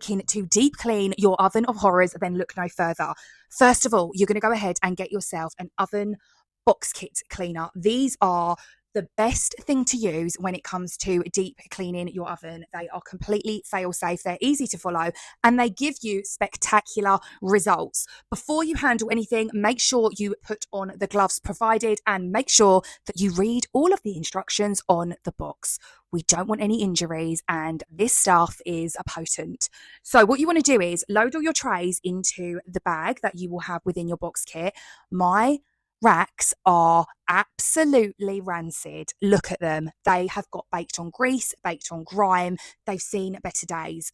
looking to deep clean your oven of horrors, then look no further. First of all, you're going to go ahead and get yourself an oven box kit cleaner. These are the best thing to use when it comes to deep cleaning your oven. They are completely fail-safe, they're easy to follow, and they give you spectacular results. Before you handle anything, make sure you put on the gloves provided and make sure that you read all of the instructions on the box. We don't want any injuries, and this stuff is potent. So what you want to do is load all your trays into the bag that you will have within your box kit. My racks are absolutely rancid. Look at them. They have got baked on grease, baked on grime. They've seen better days.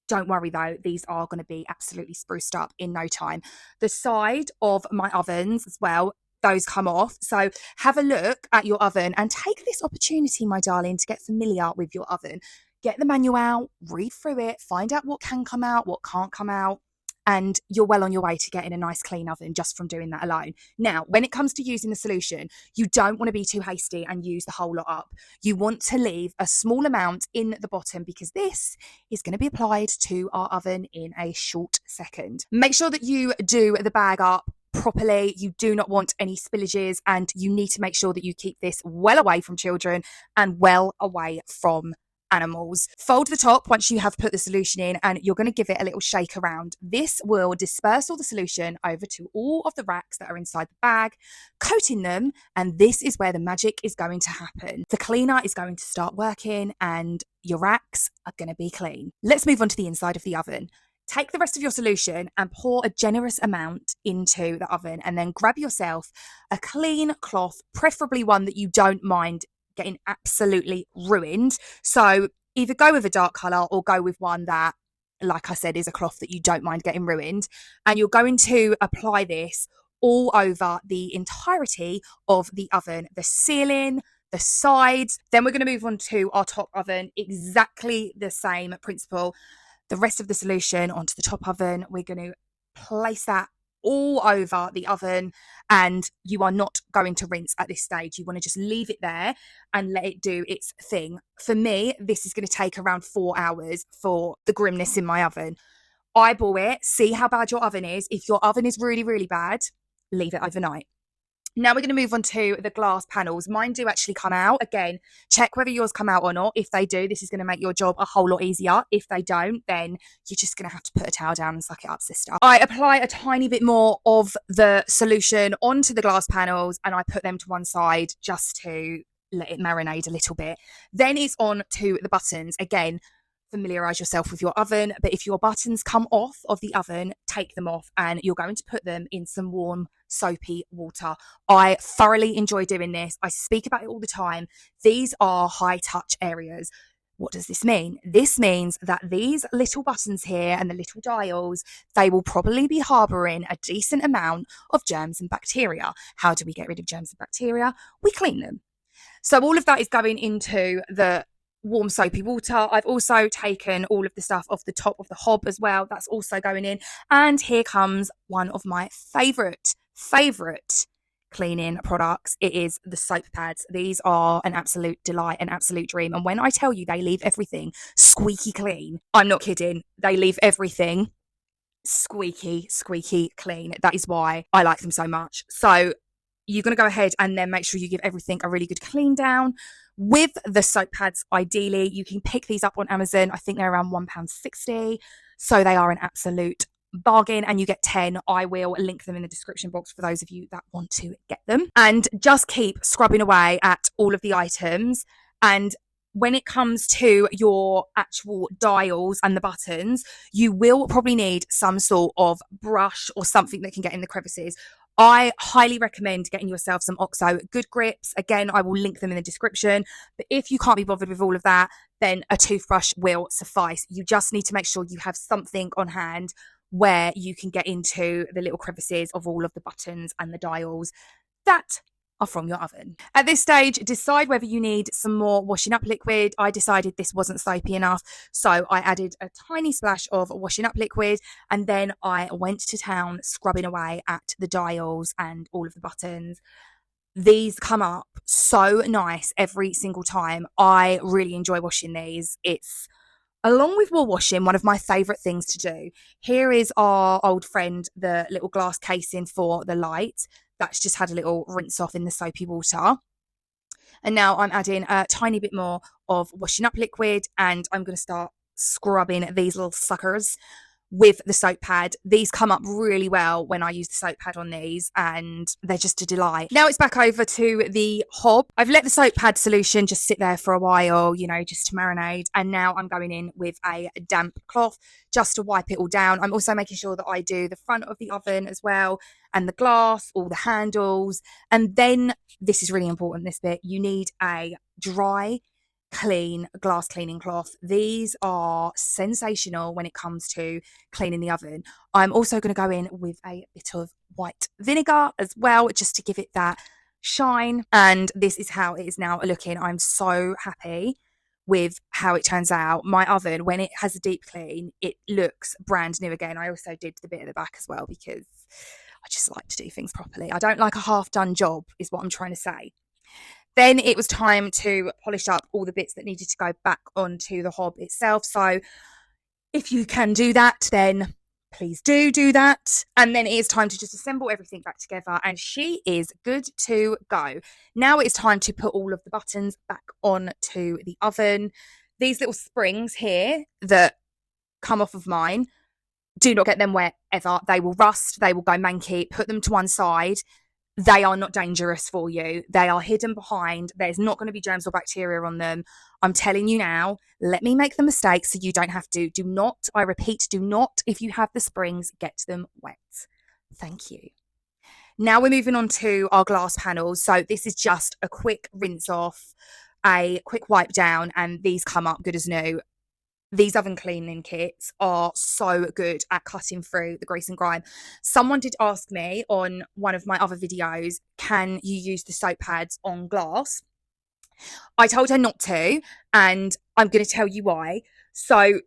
Don't worry though, these are going to be absolutely spruced up in no time. The side of my ovens as well, those come off. So have a look at your oven and take this opportunity, my darling, to get familiar with your oven. Get the manual out, read through it, find out what can come out, what can't come out. And you're well on your way to getting a nice clean oven just from doing that alone. Now, when it comes to using the solution, you don't want to be too hasty and use the whole lot up. You want to leave a small amount in the bottom because this is going to be applied to our oven in a short second. Make sure that you do the bag up properly. You do not want any spillages, and you need to make sure that you keep this well away from children and well away from animals. Fold the top once you have put the solution in, and you're going to give it a little shake around. This will disperse all the solution over to all of the racks that are inside the bag, coating them, and this is where the magic is going to happen. The cleaner is going to start working and your racks are going to be clean. Let's move on to the inside of the oven. Take the rest of your solution and pour a generous amount into the oven, and then grab yourself a clean cloth, preferably one that you don't mind getting absolutely ruined. So either go with a dark colour or go with one that, like I said, is a cloth that you don't mind getting ruined. And you're going to apply this all over the entirety of the oven, the ceiling, the sides. Then we're going to move on to our top oven. Exactly the same principle. The rest of the solution onto the top oven. We're going to place that all over the oven, and you are not going to rinse at this stage. You want to just leave it there and let it do its thing. For me, this is going to take around 4 hours for the grimness in my oven. Eyeball it, see how bad your oven is. If your oven is really, really bad, leave it overnight. Now we're going to move on to the glass panels. Mine do actually come out. Again, check whether yours come out or not. If they do, this is going to make your job a whole lot easier. If they don't, then you're just going to have to put a towel down and suck it up, sister. I apply a tiny bit more of the solution onto the glass panels, and I put them to one side just to let it marinate a little bit. Then it's on to the buttons. Again, familiarize yourself with your oven, but if your buttons come off of the oven, take them off, and you're going to put them in some warm soapy water. I thoroughly enjoy doing this. I speak about it all the time. These are high touch areas. What does this mean? This means that these little buttons here and the little dials, they will probably be harboring a decent amount of germs and bacteria. How do we get rid of germs and bacteria? We clean them. So all of that is going into the warm soapy water. I've also taken all of the stuff off the top of the hob as well. That's also going in. And here comes one of my favorite cleaning products. It is the soap pads. These are an absolute delight, an absolute dream. And when I tell you they leave everything squeaky clean, I'm not kidding. They leave everything squeaky clean. That is why I like them so much. So you're going to go ahead and then make sure you give everything a really good clean down. With the soap pads, ideally, you can pick these up on Amazon. I think they're around £1.60. So they are an absolute bargain, and you get 10. I will link them in the description box for those of you that want to get them. And just keep scrubbing away at all of the items. And when it comes to your actual dials and the buttons, you will probably need some sort of brush or something that can get in the crevices. I highly recommend getting yourself some OXO Good Grips. Again, I will link them in the description. But if you can't be bothered with all of that, then a toothbrush will suffice. You just need to make sure you have something on hand where you can get into the little crevices of all of the buttons and the dials that are from your oven. At this stage, decide whether you need some more washing up liquid. I decided this wasn't soapy enough, so I added a tiny splash of washing up liquid, and then I went to town scrubbing away at the dials and all of the buttons. These come up so nice every single time. I really enjoy washing these. It's Along with wall washing, one of my favourite things to do, here is our old friend, the little glass casing for the light. That's just had a little rinse off in the soapy water. And now I'm adding a tiny bit more of washing up liquid, and I'm going to start scrubbing these little suckers with the soap pad. These come up really well when I use the soap pad on these, and they're just a delight. Now it's back over to the hob. I've let the soap pad solution just sit there for a while, you know, just to marinate. And now I'm going in with a damp cloth just to wipe it all down. I'm also making sure that I do the front of the oven as well, and the glass, all the handles. And then, this is really important, this bit, you need a dry, clean glass cleaning cloth. These are sensational when it comes to cleaning the oven. I'm also going to go in with a bit of white vinegar as well, just to give it that shine. And this is how it is now looking. I'm so happy with how it turns out. My oven, when it has a deep clean, it looks brand new again. I also did the bit at the back as well, because I just like to do things properly. I don't like a half done job, is what I'm trying to say. Then it was time to polish up all the bits that needed to go back onto the hob itself. So if you can do that, then please do that. And then it is time to just assemble everything back together, and she is good to go. Now it's time to put all of the buttons back onto the oven. These little springs here that come off of mine, do not get them wet ever. They will rust, they will go manky. Put them to one side. They are not dangerous for you. They are hidden behind. There's not going to be germs or bacteria on them. I'm telling you now, let me make the mistake so you don't have to. Do not, I repeat, do not, if you have the springs, get them wet. Thank you. Now we're moving on to our glass panels. So this is just a quick rinse off, a quick wipe down, and these come up good as new. These oven cleaning kits are so good at cutting through the grease and grime. Someone did ask me on one of my other videos, can you use the soap pads on glass? I told her not to, and I'm going to tell you why. So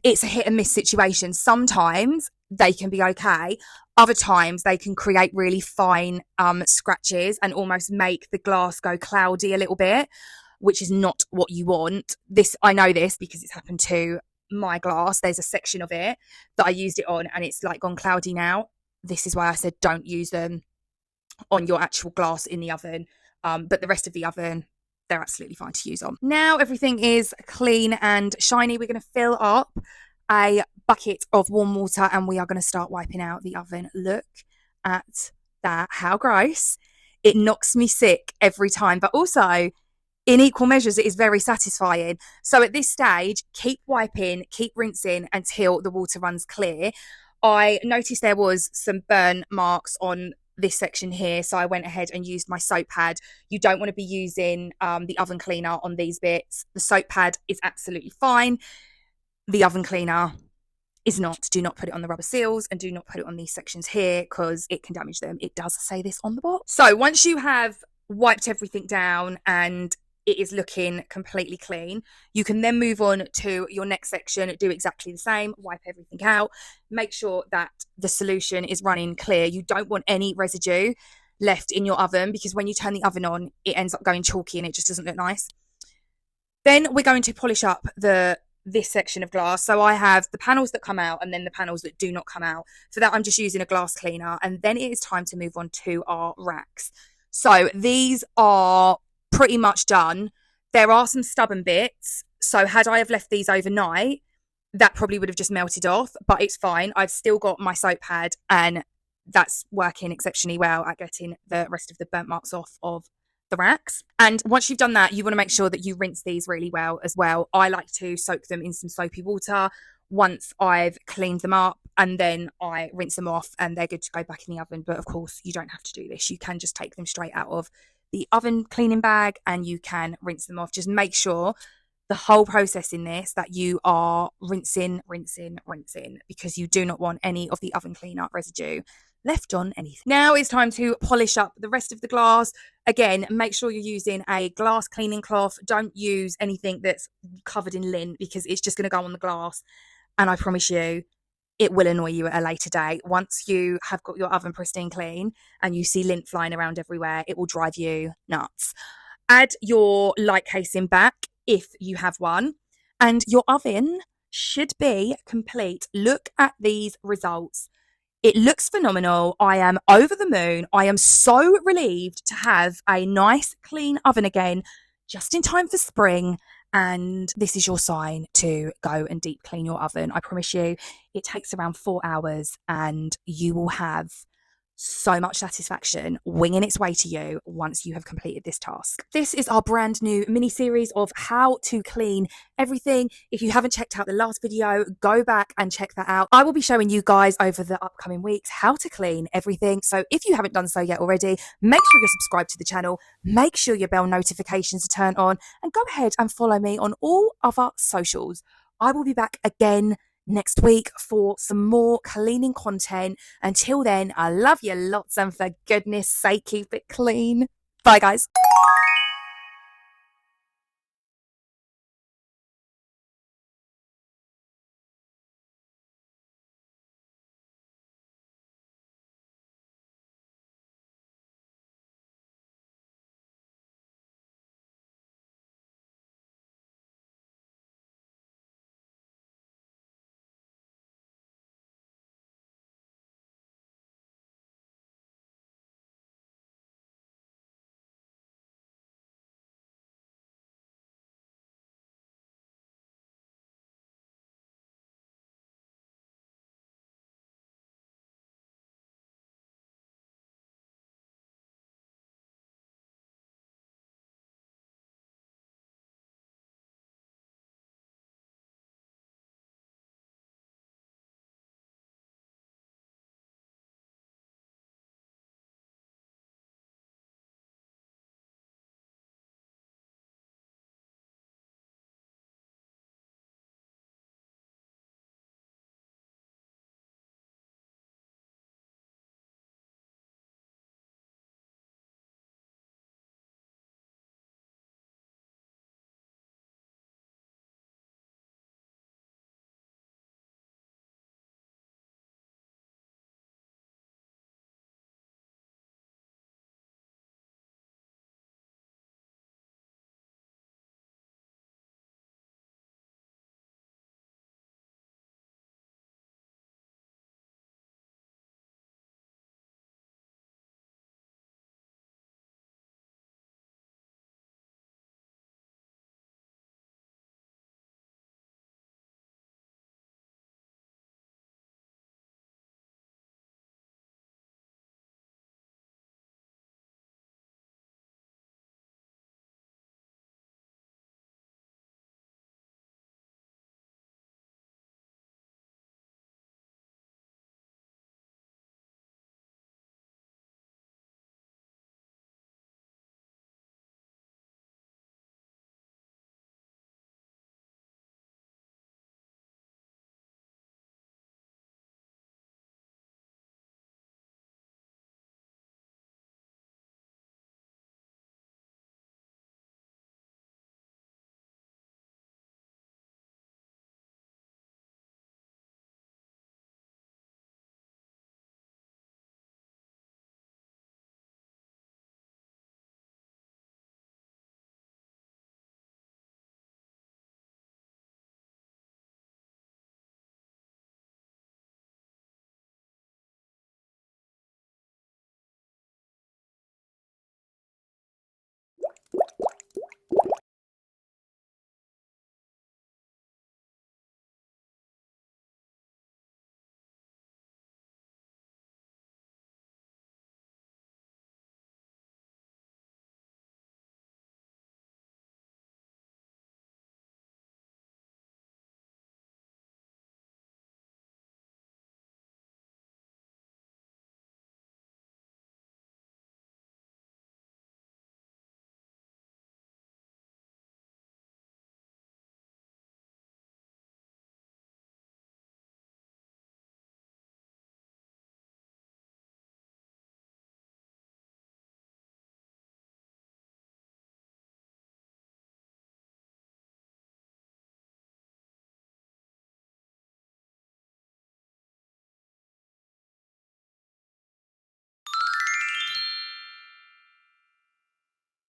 it's a hit and miss situation. Sometimes they can be okay. Other times they can create really fine scratches and almost make the glass go cloudy a little bit, which is not what you want. This, I know this because it's happened to my glass. There's a section of it that I used it on and it's like gone cloudy now. This is why I said don't use them on your actual glass in the oven. But the rest of the oven, they're absolutely fine to use on. Now everything is clean and shiny. We're going to fill up a bucket of warm water and we are going to start wiping out the oven. Look at that. How gross. It knocks me sick every time, but also in equal measures, it is very satisfying. So at this stage, keep wiping, keep rinsing until the water runs clear. I noticed there was some burn marks on this section here, so I went ahead and used my soap pad. You don't want to be using the oven cleaner on these bits. The soap pad is absolutely fine. The oven cleaner is not. Do not put it on the rubber seals and do not put it on these sections here because it can damage them. It does say this on the box. So once you have wiped everything down and it is looking completely clean, you can then move on to your next section, do exactly the same, wipe everything out, make sure that the solution is running clear. You don't want any residue left in your oven because when you turn the oven on, it ends up going chalky and it just doesn't look nice. Then we're going to polish up this section of glass. So I have the panels that come out and then the panels that do not come out. For that, I'm just using a glass cleaner. And then it is time to move on to our racks. So these are pretty much done. There are some stubborn bits. So had I have left these overnight, that probably would have just melted off, but it's fine. I've still got my soap pad and that's working exceptionally well at getting the rest of the burnt marks off of the racks. And once you've done that, you want to make sure that you rinse these really well as well. I like to soak them in some soapy water once I've cleaned them up, and then I rinse them off and they're good to go back in the oven. But of course, you don't have to do this. You can just take them straight out of the oven cleaning bag and you can rinse them off. Just make sure the whole process in this that you are rinsing, because you do not want any of the oven cleanup residue left on anything. Now it's time to polish up the rest of the glass. Again, make sure you're using a glass cleaning cloth. Don't use anything that's covered in lint because it's just going to go on the glass. And I promise you, it will annoy you at a later date. Once you have got your oven pristine clean and you see lint flying around everywhere, it will drive you nuts. Add your light casing back if you have one. and your oven should be complete. Look at these results. It looks phenomenal. I am over the moon. I am so relieved to have a nice clean oven again, just in time for spring. And this is your sign to go and deep clean your oven. I promise you, it takes around 4 hours and you will have so much satisfaction winging its way to you once you have completed this task. This is our brand new mini series of how to clean everything. If you haven't checked out the last video, go back and check that out. I will be showing you guys over the upcoming weeks how to clean everything. So if you haven't done so yet already, make sure you're subscribed to the channel, make sure your bell notifications are turned on, and go ahead and follow me on all other socials. I will be back again next week for some more cleaning content. Until then, I love you lots, and for goodness sake, keep it clean. Bye, guys.